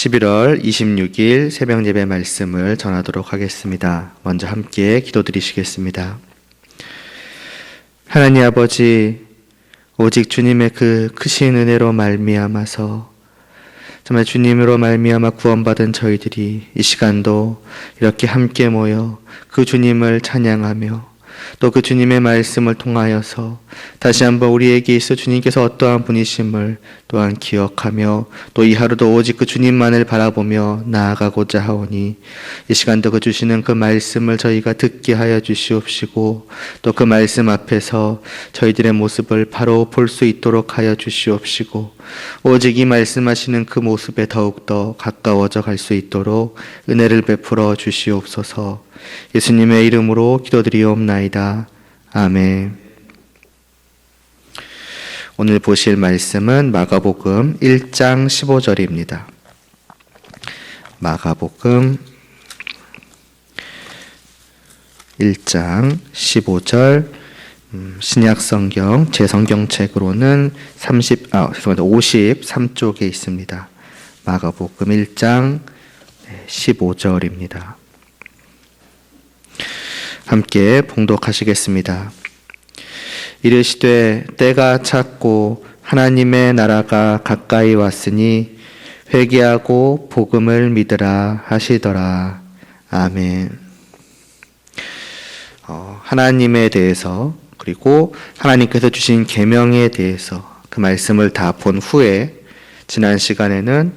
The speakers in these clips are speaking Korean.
11월 26일 새벽 예배 말씀을 전하도록 하겠습니다. 먼저 함께 기도드리시겠습니다. 하나님 아버지, 오직 주님의 그 크신 은혜로 말미암아서 정말 주님으로 말미암아 구원받은 저희들이 이 시간도 이렇게 함께 모여 그 주님을 찬양하며 또 그 주님의 말씀을 통하여서 다시 한번 우리에게 있어 주님께서 어떠한 분이심을 또한 기억하며 또 이 하루도 오직 그 주님만을 바라보며 나아가고자 하오니 이 시간도 그 주시는 그 말씀을 저희가 듣게 하여 주시옵시고 또 그 말씀 앞에서 저희들의 모습을 바로 볼 수 있도록 하여 주시옵시고 오직 이 말씀하시는 그 모습에 더욱더 가까워져 갈 수 있도록 은혜를 베풀어 주시옵소서. 예수님의 이름으로 기도드리옵나이다. 아멘. 오늘 보실 말씀은 마가복음 1장 15절입니다. 마가복음 1장 15절 신약성경 제 성경책으로는 53쪽에 있습니다. 마가복음 1장 15절입니다. 함께 봉독하시겠습니다. 이르시되 때가 찼고 하나님의 나라가 가까이 왔으니 회개하고 복음을 믿으라 하시더라. 아멘. 하나님에 대해서 그리고 하나님께서 주신 계명에 대해서 그 말씀을 다 본 후에 지난 시간에는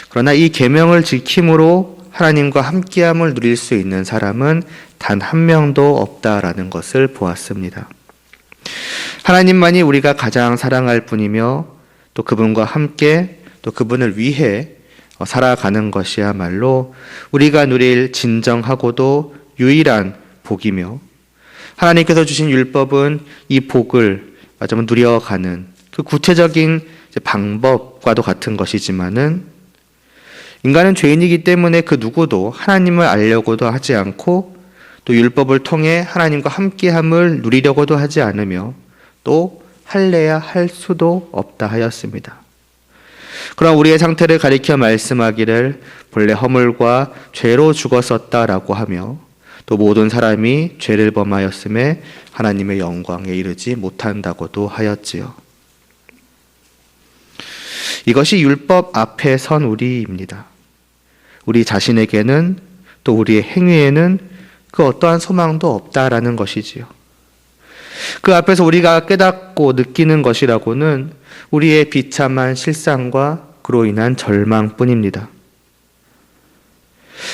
그러나 이 계명을 지킴으로 하나님과 함께함을 누릴 수 있는 사람은 단 한 명도 없다라는 것을 보았습니다. 하나님만이 우리가 가장 사랑할 분이며 또 그분과 함께 또 그분을 위해 살아가는 것이야말로 우리가 누릴 진정하고도 유일한 복이며 하나님께서 주신 율법은 이 복을 마지막 누려가는 그 구체적인 방법과도 같은 것이지만은 인간은 죄인이기 때문에 그 누구도 하나님을 알려고도 하지 않고 또 율법을 통해 하나님과 함께함을 누리려고도 하지 않으며 또 할래야 할 수도 없다 하였습니다. 그럼 우리의 상태를 가리켜 말씀하기를 본래 허물과 죄로 죽었었다라고 하며 또 모든 사람이 죄를 범하였음에 하나님의 영광에 이르지 못한다고도 하였지요. 이것이 율법 앞에 선 우리입니다. 우리 자신에게는 또 우리의 행위에는 그 어떠한 소망도 없다라는 것이지요. 그 앞에서 우리가 깨닫고 느끼는 것이라고는 우리의 비참한 실상과 그로 인한 절망뿐입니다.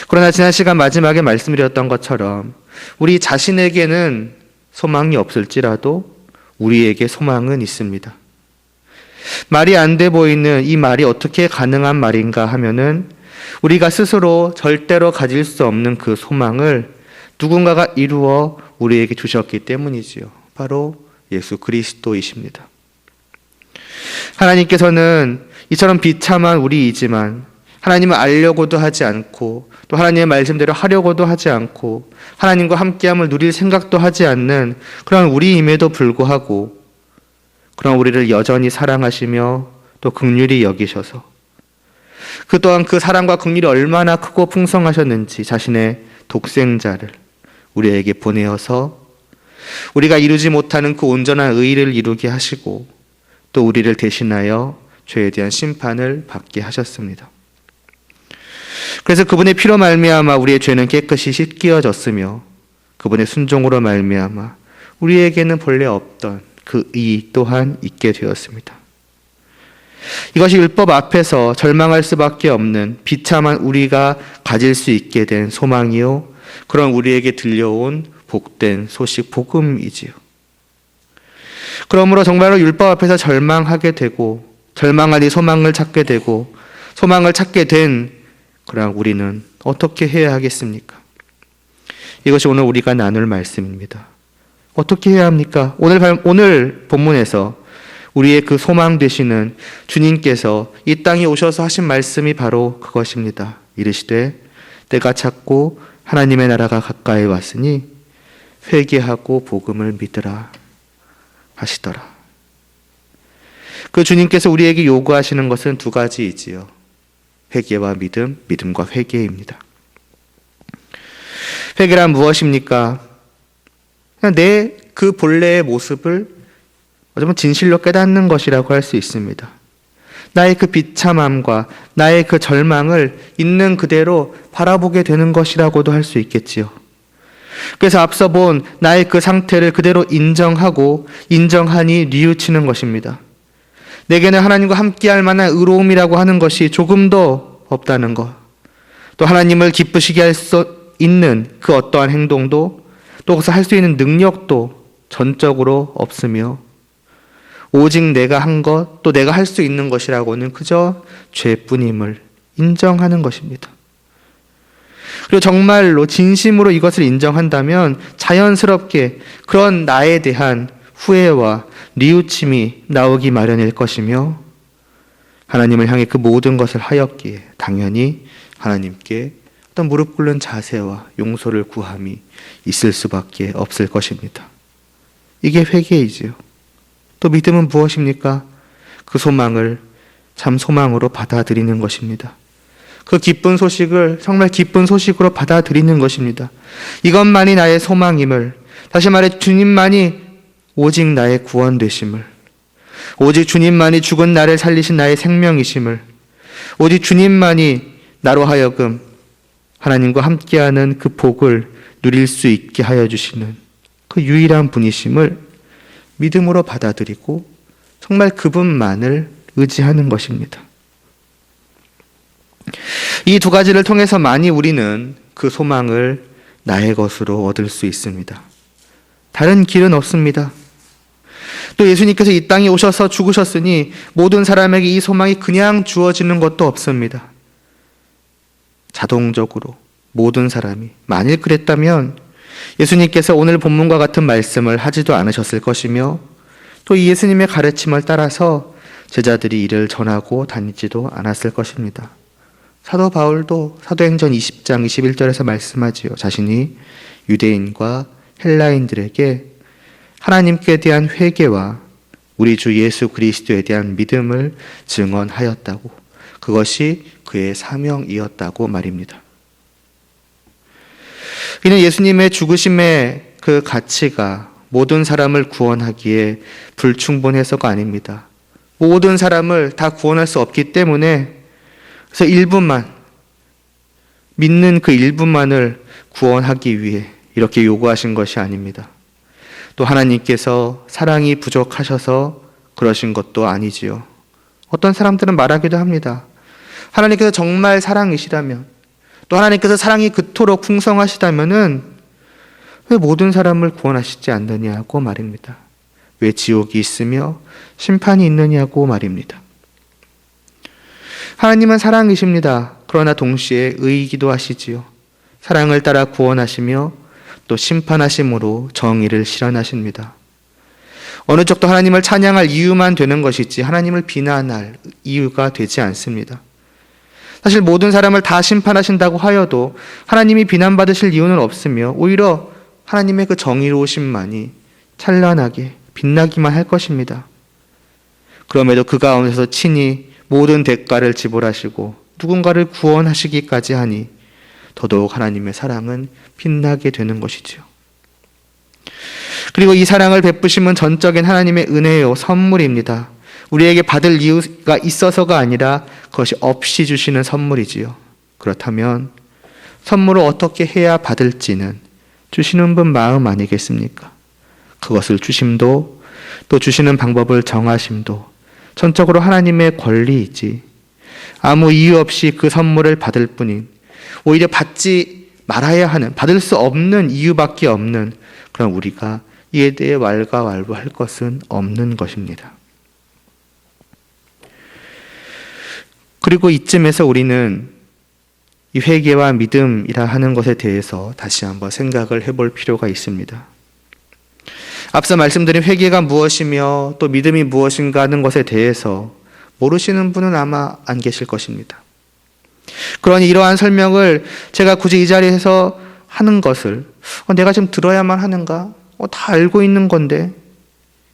그러나 지난 시간 마지막에 말씀드렸던 것처럼 우리 자신에게는 소망이 없을지라도 우리에게 소망은 있습니다. 말이 안 돼 보이는 이 말이 어떻게 가능한 말인가 하면은 우리가 스스로 절대로 가질 수 없는 그 소망을 누군가가 이루어 우리에게 주셨기 때문이지요. 바로 예수 그리스도이십니다. 하나님께서는 이처럼 비참한 우리이지만 하나님을 알려고도 하지 않고 또 하나님의 말씀대로 하려고도 하지 않고 하나님과 함께함을 누릴 생각도 하지 않는 그런 우리임에도 불구하고 그런 우리를 여전히 사랑하시며 또 긍휼히 여기셔서 그 또한 그 사랑과 긍휼이 얼마나 크고 풍성하셨는지 자신의 독생자를 우리에게 보내어서 우리가 이루지 못하는 그 온전한 의의를 이루게 하시고 또 우리를 대신하여 죄에 대한 심판을 받게 하셨습니다. 그래서 그분의 피로 말미암아 우리의 죄는 깨끗이 씻겨졌으며 그분의 순종으로 말미암아 우리에게는 본래 없던 그 의 또한 있게 되었습니다. 이것이 율법 앞에서 절망할 수밖에 없는 비참한 우리가 가질 수 있게 된 소망이요 그런 우리에게 들려온 복된 소식 복음이지요. 그러므로 정말로 율법 앞에서 절망하게 되고 절망한 이 소망을 찾게 되고 소망을 찾게 된 그러나 우리는 어떻게 해야 하겠습니까? 이것이 오늘 우리가 나눌 말씀입니다. 어떻게 해야 합니까? 오늘 본문에서 우리의 그 소망 되시는 주님께서 이 땅에 오셔서 하신 말씀이 바로 그것입니다. 이르시되 때가 찼고 하나님의 나라가 가까이 왔으니 회개하고 복음을 믿으라 하시더라. 그 주님께서 우리에게 요구하시는 것은 두 가지이지요. 회개와 믿음, 믿음과 회개입니다. 회개란 무엇입니까? 그냥 내 그 본래의 모습을 어쩌면 진실로 깨닫는 것이라고 할 수 있습니다. 나의 그 비참함과 나의 그 절망을 있는 그대로 바라보게 되는 것이라고도 할 수 있겠지요. 그래서 앞서 본 나의 그 상태를 그대로 인정하고 인정하니 뉘우치는 것입니다. 내게는 하나님과 함께할 만한 의로움이라고 하는 것이 조금도 없다는 것, 또 하나님을 기쁘시게 할 수 있는 그 어떠한 행동도, 또 거기서 할 수 있는 능력도 전적으로 없으며 오직 내가 한 것, 또 내가 할 수 있는 것이라고는 그저 죄뿐임을 인정하는 것입니다. 그리고 정말로 진심으로 이것을 인정한다면 자연스럽게 그런 나에 대한 후회와 뉘우침이 나오기 마련일 것이며, 하나님을 향해 그 모든 것을 하였기에 당연히 하나님께 어떤 무릎 꿇는 자세와 용서를 구함이 있을 수밖에 없을 것입니다. 이게 회개이지요. 또 믿음은 무엇입니까? 그 소망을 참 소망으로 받아들이는 것입니다. 그 기쁜 소식을 정말 기쁜 소식으로 받아들이는 것입니다. 이것만이 나의 소망임을, 다시 말해 주님만이 오직 나의 구원 되심을, 오직 주님만이 죽은 나를 살리신 나의 생명이심을, 오직 주님만이 나로 하여금 하나님과 함께하는 그 복을 누릴 수 있게 하여 주시는 그 유일한 분이심을 믿음으로 받아들이고 정말 그분만을 의지하는 것입니다. 이 두 가지를 통해서 많이 우리는 그 소망을 나의 것으로 얻을 수 있습니다. 다른 길은 없습니다. 또 예수님께서 이 땅에 오셔서 죽으셨으니 모든 사람에게 이 소망이 그냥 주어지는 것도 없습니다. 자동적으로 모든 사람이, 만일 그랬다면 예수님께서 오늘 본문과 같은 말씀을 하지도 않으셨을 것이며, 또 이 예수님의 가르침을 따라서 제자들이 이를 전하고 다니지도 않았을 것입니다. 사도 바울도 사도행전 20장 21절에서 말씀하지요. 자신이 유대인과 헬라인들에게 하나님께 대한 회개와 우리 주 예수 그리스도에 대한 믿음을 증언하였다고, 그것이 그의 사명이었다고 말입니다. 이는 예수님의 죽으심의 그 가치가 모든 사람을 구원하기에 불충분해서가 아닙니다. 모든 사람을 다 구원할 수 없기 때문에, 그래서 일부만, 믿는 그 일부만을 구원하기 위해 이렇게 요구하신 것이 아닙니다. 또 하나님께서 사랑이 부족하셔서 그러신 것도 아니지요. 어떤 사람들은 말하기도 합니다. 하나님께서 정말 사랑이시라면, 또 하나님께서 사랑이 그토록 풍성하시다면은 왜 모든 사람을 구원하시지 않느냐고 말입니다. 왜 지옥이 있으며 심판이 있느냐고 말입니다. 하나님은 사랑이십니다. 그러나 동시에 의이기도 하시지요. 사랑을 따라 구원하시며 또 심판하심으로 정의를 실현하십니다. 어느 쪽도 하나님을 찬양할 이유만 되는 것이지 하나님을 비난할 이유가 되지 않습니다. 사실 모든 사람을 다 심판하신다고 하여도 하나님이 비난받으실 이유는 없으며 오히려 하나님의 그 정의로우심만이 찬란하게 빛나기만 할 것입니다. 그럼에도 그 가운데서 친히 모든 대가를 지불하시고 누군가를 구원하시기까지 하니 더더욱 하나님의 사랑은 빛나게 되는 것이지요. 그리고 이 사랑을 베푸심은 전적인 하나님의 은혜요, 선물입니다. 우리에게 받을 이유가 있어서가 아니라 그것이 없이 주시는 선물이지요. 그렇다면 선물을 어떻게 해야 받을지는 주시는 분 마음 아니겠습니까? 그것을 주심도 또 주시는 방법을 정하심도 전적으로 하나님의 권리이지, 아무 이유 없이 그 선물을 받을 뿐인, 오히려 받지 말아야 하는, 받을 수 없는 이유밖에 없는 그런 우리가 이에 대해 왈가왈부할 것은 없는 것입니다. 그리고 이쯤에서 우리는 이 회개와 믿음이라 하는 것에 대해서 다시 한번 생각을 해볼 필요가 있습니다. 앞서 말씀드린 회개가 무엇이며 또 믿음이 무엇인가 하는 것에 대해서 모르시는 분은 아마 안 계실 것입니다. 그러니 이러한 설명을 제가 굳이 이 자리에서 하는 것을 내가 지금 들어야만 하는가? 다 알고 있는 건데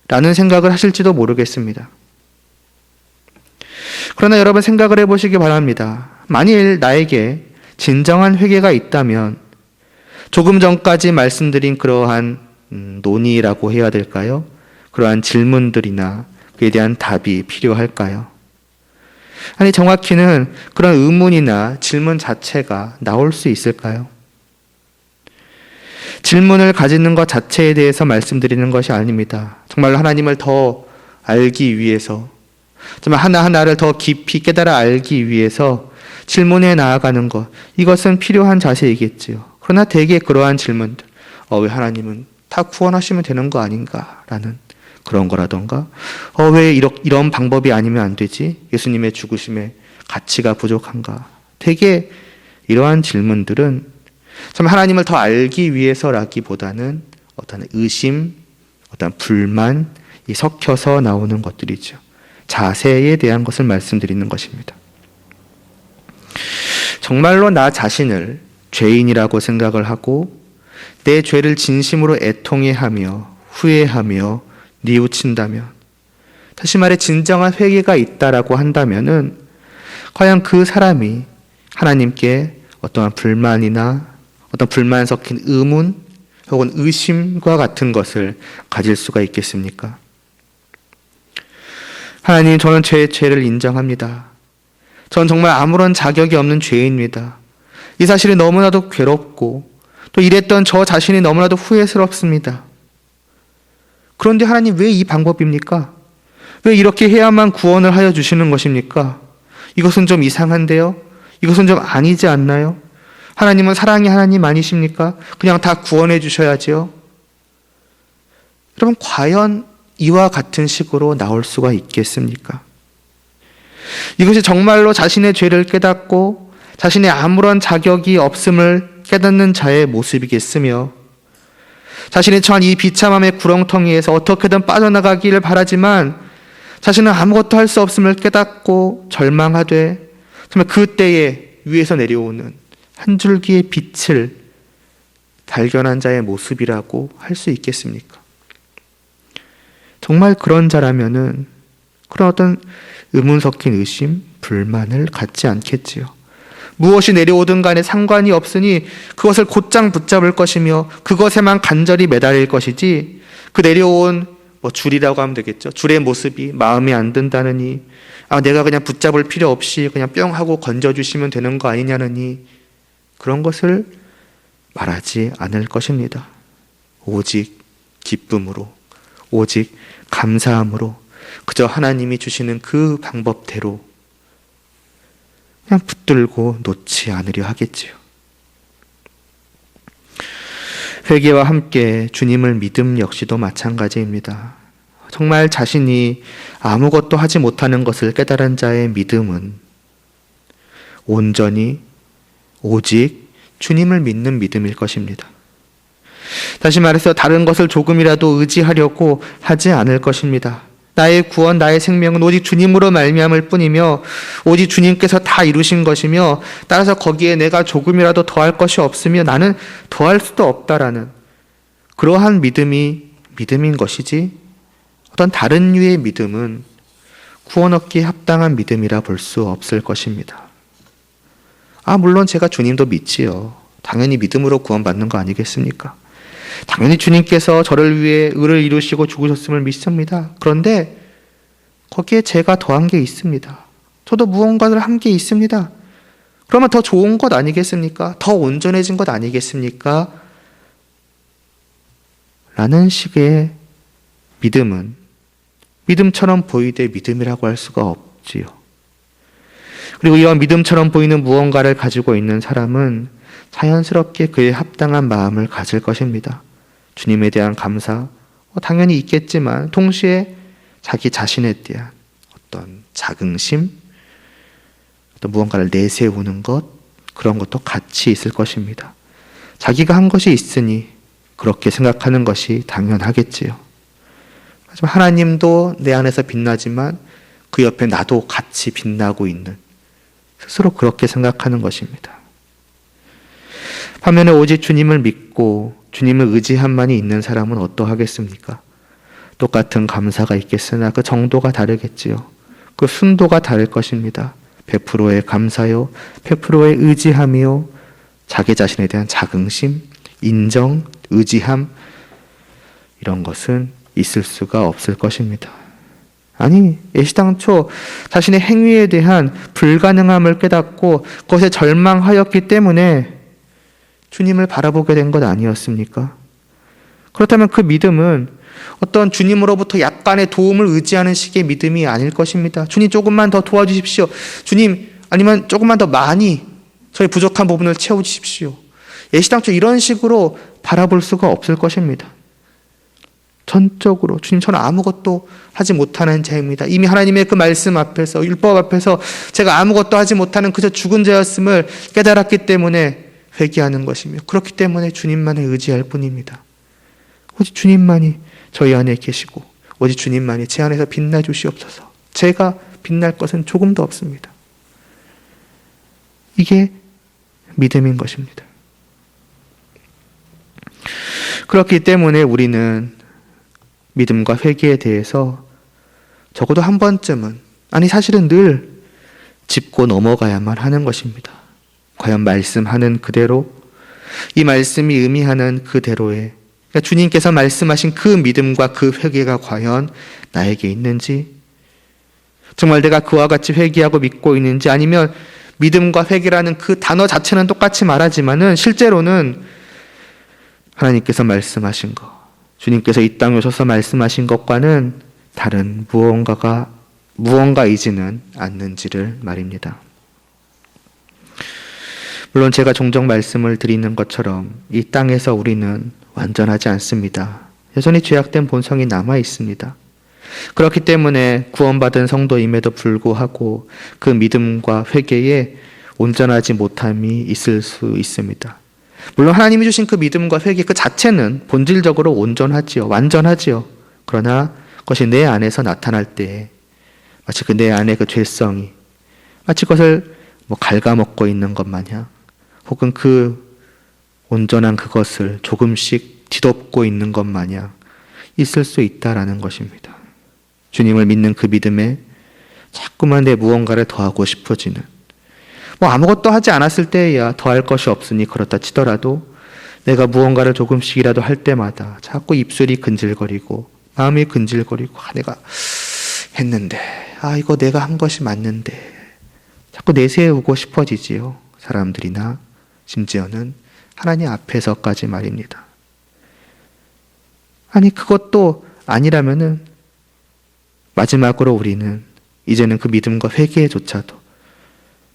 라는 생각을 하실지도 모르겠습니다. 그러나 여러분 생각을 해보시기 바랍니다. 만일 나에게 진정한 회개가 있다면 조금 전까지 말씀드린 그러한 논의라고 해야 될까요? 그러한 질문들이나 그에 대한 답이 필요할까요? 아니, 정확히는 그런 의문이나 질문 자체가 나올 수 있을까요? 질문을 가지는 것 자체에 대해서 말씀드리는 것이 아닙니다. 정말로 하나님을 더 알기 위해서, 정말 하나하나를 더 깊이 깨달아 알기 위해서 질문해 나아가는 것, 이것은 필요한 자세이겠지요. 그러나 대개 그러한 질문들, 왜 하나님은 다 구원하시면 되는 거 아닌가라는 그런 거라던가, 왜 이런 방법이 아니면 안 되지? 예수님의 죽으심에 가치가 부족한가? 대개 이러한 질문들은 참 하나님을 더 알기 위해서라기보다는 어떤 의심, 어떤 불만이 섞여서 나오는 것들이죠. 자세에 대한 것을 말씀드리는 것입니다. 정말로 나 자신을 죄인이라고 생각을 하고 내 죄를 진심으로 애통해하며 후회하며 뉘우친다면, 다시 말해 진정한 회개가 있다라고 한다면은 과연 그 사람이 하나님께 어떠한 불만이나 어떤 불만 섞인 의문 혹은 의심과 같은 것을 가질 수가 있겠습니까? 하나님, 저는 죄를 인정합니다. 전 정말 아무런 자격이 없는 죄인입니다. 이 사실이 너무나도 괴롭고 또 이랬던 저 자신이 너무나도 후회스럽습니다. 그런데 하나님, 왜 이 방법입니까? 왜 이렇게 해야만 구원을 하여 주시는 것입니까? 이것은 좀 이상한데요? 이것은 좀 아니지 않나요? 하나님은 사랑의 하나님 아니십니까? 그냥 다 구원해 주셔야지요. 여러분, 과연 이와 같은 식으로 나올 수가 있겠습니까? 이것이 정말로 자신의 죄를 깨닫고 자신의 아무런 자격이 없음을 깨닫는 자의 모습이겠으며, 자신이 처한 이 비참함의 구렁텅이에서 어떻게든 빠져나가기를 바라지만 자신은 아무것도 할 수 없음을 깨닫고 절망하되, 정말 그때에 위에서 내려오는 한 줄기의 빛을 발견한 자의 모습이라고 할 수 있겠습니까? 정말 그런 자라면은 그런 어떤 의문 섞인 의심, 불만을 갖지 않겠지요. 무엇이 내려오든 간에 상관이 없으니 그것을 곧장 붙잡을 것이며 그것에만 간절히 매달릴 것이지, 그 내려온 줄이라고 하면 되겠죠. 줄의 모습이 마음에 안 든다느니, 내가 그냥 붙잡을 필요 없이 그냥 뿅 하고 건져주시면 되는 거 아니냐느니, 그런 것을 말하지 않을 것입니다. 오직 기쁨으로, 오직 감사함으로 그저 하나님이 주시는 그 방법대로 그냥 붙들고 놓지 않으려 하겠지요. 회개와 함께 주님을 믿음 역시도 마찬가지입니다. 정말 자신이 아무것도 하지 못하는 것을 깨달은 자의 믿음은 온전히 오직 주님을 믿는 믿음일 것입니다. 다시 말해서 다른 것을 조금이라도 의지하려고 하지 않을 것입니다. 나의 구원, 나의 생명은 오직 주님으로 말미암을 뿐이며 오직 주님께서 다 이루신 것이며, 따라서 거기에 내가 조금이라도 더할 것이 없으며 나는 더할 수도 없다라는 그러한 믿음이 믿음인 것이지, 어떤 다른 류의 믿음은 구원 얻기에 합당한 믿음이라 볼 수 없을 것입니다. 물론 제가 주님도 믿지요. 당연히 믿음으로 구원받는 거 아니겠습니까? 당연히 주님께서 저를 위해 의를 이루시고 죽으셨음을 믿습니다. 그런데 거기에 제가 더한 게 있습니다. 저도 무언가를 한 게 있습니다. 그러면 더 좋은 것 아니겠습니까? 더 온전해진 것 아니겠습니까? 라는 식의 믿음은 믿음처럼 보이되 믿음이라고 할 수가 없지요. 그리고 이런 믿음처럼 보이는 무언가를 가지고 있는 사람은 자연스럽게 그에 합당한 마음을 가질 것입니다. 주님에 대한 감사, 당연히 있겠지만 동시에 자기 자신에 대한 어떤 자긍심, 어떤 무언가를 내세우는 것, 그런 것도 같이 있을 것입니다. 자기가 한 것이 있으니 그렇게 생각하는 것이 당연하겠지요. 하지만 하나님도 내 안에서 빛나지만 그 옆에 나도 같이 빛나고 있는, 스스로 그렇게 생각하는 것입니다. 반면에 오직 주님을 믿고 주님을 의지함만이 있는 사람은 어떠하겠습니까? 똑같은 감사가 있겠으나 그 정도가 다르겠지요. 그 순도가 다를 것입니다. 100%의 감사요, 100%의 의지함이요, 자기 자신에 대한 자긍심, 인정, 의지함, 이런 것은 있을 수가 없을 것입니다. 아니, 애시당초 자신의 행위에 대한 불가능함을 깨닫고 그것에 절망하였기 때문에 주님을 바라보게 된 것 아니었습니까? 그렇다면 그 믿음은 어떤 주님으로부터 약간의 도움을 의지하는 식의 믿음이 아닐 것입니다. 주님 조금만 더 도와주십시오. 주님 아니면 조금만 더 많이 저희 부족한 부분을 채워주십시오. 애시당초 이런 식으로 바라볼 수가 없을 것입니다. 전적으로 주님, 저는 아무것도 하지 못하는 자입니다. 이미 하나님의 그 말씀 앞에서, 율법 앞에서 제가 아무것도 하지 못하는 그저 죽은 자였음을 깨달았기 때문에 회개하는 것이며, 그렇기 때문에 주님만을 의지할 뿐입니다. 오직 주님만이 저희 안에 계시고 오직 주님만이 제 안에서 빛나 주시옵소서. 제가 빛날 것은 조금도 없습니다. 이게 믿음인 것입니다. 그렇기 때문에 우리는 믿음과 회개에 대해서 적어도 한 번쯤은, 아니 사실은 늘 짚고 넘어가야만 하는 것입니다. 과연 말씀하는 그대로, 이 말씀이 의미하는 그대로의, 그러니까 주님께서 말씀하신 그 믿음과 그 회개가 과연 나에게 있는지, 정말 내가 그와 같이 회개하고 믿고 있는지, 아니면 믿음과 회개라는 그 단어 자체는 똑같이 말하지만은 실제로는 하나님께서 말씀하신 것, 주님께서 이 땅에 오셔서 말씀하신 것과는 다른 무언가이지는 않는지를 말입니다. 물론 제가 종종 말씀을 드리는 것처럼 이 땅에서 우리는 완전하지 않습니다. 여전히 죄악된 본성이 남아 있습니다. 그렇기 때문에 구원받은 성도임에도 불구하고 그 믿음과 회개에 온전하지 못함이 있을 수 있습니다. 물론 하나님이 주신 그 믿음과 회개 그 자체는 본질적으로 온전하지요. 완전하지요. 그러나 그것이 내 안에서 나타날 때 마치 그 내 안의 그 죄성이 마치 그것을 갉아먹고 있는 것 마냥, 혹은 그 온전한 그것을 조금씩 뒤덮고 있는 것 마냥 있을 수 있다라는 것입니다. 주님을 믿는 그 믿음에 자꾸만 내 무언가를 더하고 싶어지는, 아무것도 하지 않았을 때에야 더할 것이 없으니 그렇다 치더라도 내가 무언가를 조금씩이라도 할 때마다 자꾸 입술이 근질거리고 마음이 근질거리고, 내가 했는데, 이거 내가 한 것이 맞는데, 자꾸 내세우고 싶어지지요. 사람들이나 심지어는 하나님 앞에서까지 말입니다. 아니, 그것도 아니라면은 마지막으로 우리는 이제는 그 믿음과 회개조차도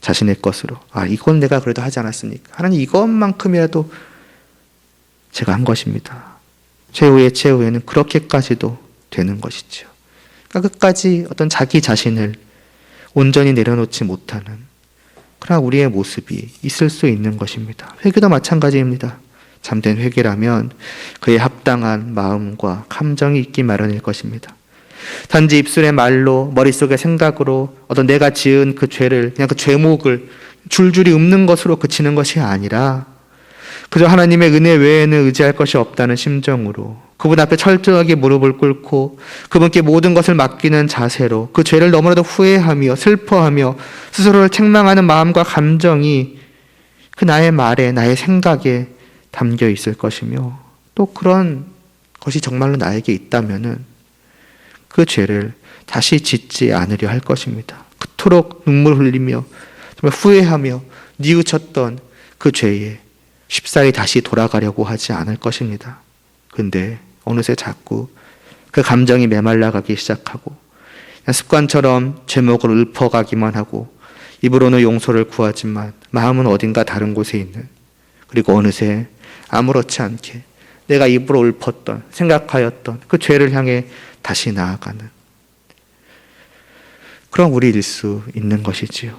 자신의 것으로, 이건 내가 그래도 하지 않았으니까 하나님 이것만큼이라도 제가 한 것입니다. 최후에는 그렇게까지도 되는 것이죠. 그러니까 끝까지 어떤 자기 자신을 온전히 내려놓지 못하는 그러나 우리의 모습이 있을 수 있는 것입니다. 회개도 마찬가지입니다. 참된 회개라면 그에 합당한 마음과 감정이 있기 마련일 것입니다. 단지 입술의 말로, 머릿속의 생각으로 어떤 내가 지은 그 죄를, 그냥 그 죄목을 줄줄이 읊는 것으로 그치는 것이 아니라 그저 하나님의 은혜 외에는 의지할 것이 없다는 심정으로 그분 앞에 철저하게 무릎을 꿇고 그분께 모든 것을 맡기는 자세로 그 죄를 너무나도 후회하며 슬퍼하며 스스로를 책망하는 마음과 감정이 그 나의 말에, 나의 생각에 담겨 있을 것이며, 또 그런 것이 정말로 나에게 있다면은 그 죄를 다시 짓지 않으려 할 것입니다. 그토록 눈물 흘리며 정말 후회하며 뉘우쳤던 그 죄에 쉽사리 다시 돌아가려고 하지 않을 것입니다. 근데 어느새 자꾸 그 감정이 메말라가기 시작하고 그냥 습관처럼 죄목을 읊어가기만 하고 입으로는 용서를 구하지만 마음은 어딘가 다른 곳에 있는, 그리고 어느새 아무렇지 않게 내가 입으로 읊었던, 생각하였던 그 죄를 향해 다시 나아가는 그런 우리일 수 있는 것이지요.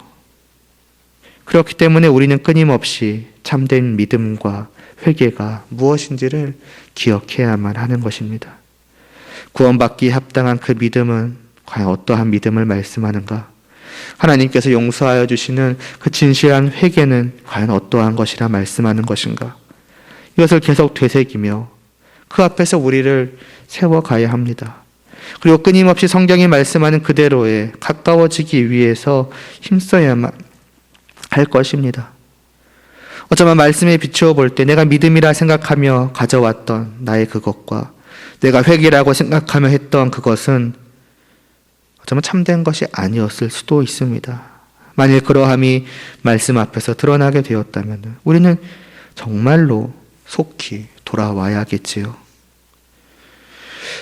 그렇기 때문에 우리는 끊임없이 참된 믿음과 회개가 무엇인지를 기억해야만 하는 것입니다. 구원받기에 합당한 그 믿음은 과연 어떠한 믿음을 말씀하는가? 하나님께서 용서하여 주시는 그 진실한 회개는 과연 어떠한 것이라 말씀하는 것인가? 이것을 계속 되새기며 그 앞에서 우리를 세워가야 합니다. 그리고 끊임없이 성경이 말씀하는 그대로에 가까워지기 위해서 힘써야만 할 것입니다. 어쩌면 말씀에 비추어 볼 때 내가 믿음이라 생각하며 가져왔던 나의 그것과 내가 회개라고 생각하며 했던 그것은 어쩌면 참된 것이 아니었을 수도 있습니다. 만일 그러함이 말씀 앞에서 드러나게 되었다면 우리는 정말로 속히 돌아와야겠지요.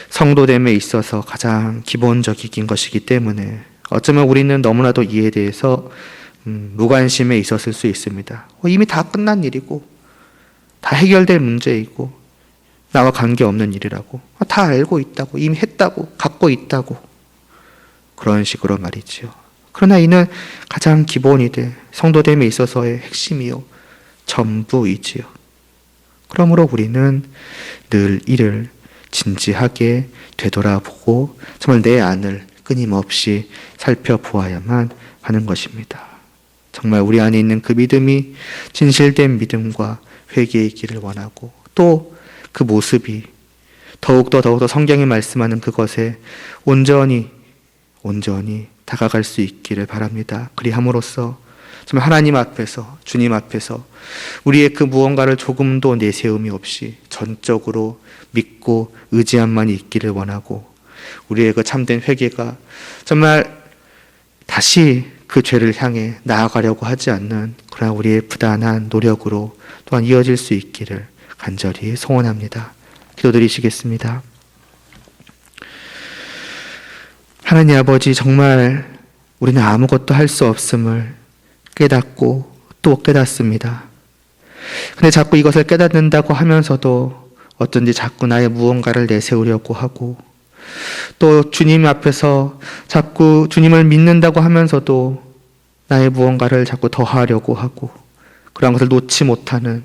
성도됨에 있어서 가장 기본적인 것이기 때문에 어쩌면 우리는 너무나도 이에 대해서 무관심에 있었을 수 있습니다. 이미 다 끝난 일이고 다 해결될 문제이고 나와 관계없는 일이라고 다 알고 있다고 이미 했다고 갖고 있다고 그런 식으로 말이지요. 그러나 이는 가장 기본이 돼 성도됨에 있어서의 핵심이요 전부이지요. 그러므로 우리는 늘 이를 진지하게 되돌아보고 정말 내 안을 끊임없이 살펴보아야만 하는 것입니다. 정말 우리 안에 있는 그 믿음이 진실된 믿음과 회개이기를 원하고 또 그 모습이 더욱더 성경이 말씀하는 그것에 온전히 다가갈 수 있기를 바랍니다. 그리함으로써 정말 하나님 앞에서 주님 앞에서 우리의 그 무언가를 조금도 내세움이 없이 전적으로 믿고 의지함만 있기를 원하고 우리의 그 참된 회개가 정말 다시 그 죄를 향해 나아가려고 하지 않는 그러나 우리의 부단한 노력으로 또한 이어질 수 있기를 간절히 소원합니다. 기도드리시겠습니다. 하나님 아버지, 정말 우리는 아무것도 할 수 없음을 깨닫고 또 깨닫습니다. 근데 자꾸 이것을 깨닫는다고 하면서도 어쩐지 자꾸 나의 무언가를 내세우려고 하고 또 주님 앞에서 자꾸 주님을 믿는다고 하면서도 나의 무언가를 자꾸 더하려고 하고 그러한 것을 놓지 못하는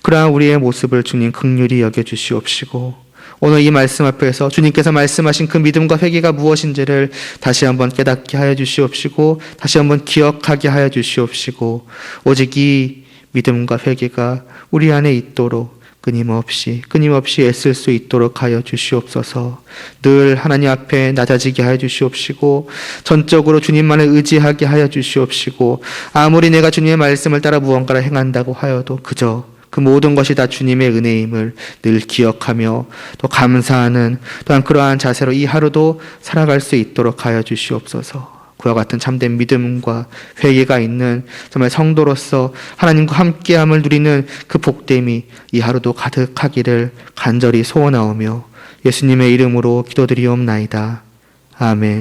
그러한 우리의 모습을 주님 긍휼히 여겨주시옵시고 오늘 이 말씀 앞에서 주님께서 말씀하신 그 믿음과 회개가 무엇인지를 다시 한번 깨닫게 하여 주시옵시고 다시 한번 기억하게 하여 주시옵시고 오직 이 믿음과 회개가 우리 안에 있도록 끊임없이 애쓸 수 있도록 하여 주시옵소서. 늘 하나님 앞에 낮아지게 하여 주시옵시고 전적으로 주님만을 의지하게 하여 주시옵시고 아무리 내가 주님의 말씀을 따라 무언가를 행한다고 하여도 그저 그 모든 것이 다 주님의 은혜임을 늘 기억하며 또 감사하는 또한 그러한 자세로 이 하루도 살아갈 수 있도록 하여 주시옵소서. 그와 같은 참된 믿음과 회개가 있는 정말 성도로서 하나님과 함께함을 누리는 그 복됨이 이 하루도 가득하기를 간절히 소원하오며 예수님의 이름으로 기도드리옵나이다. 아멘.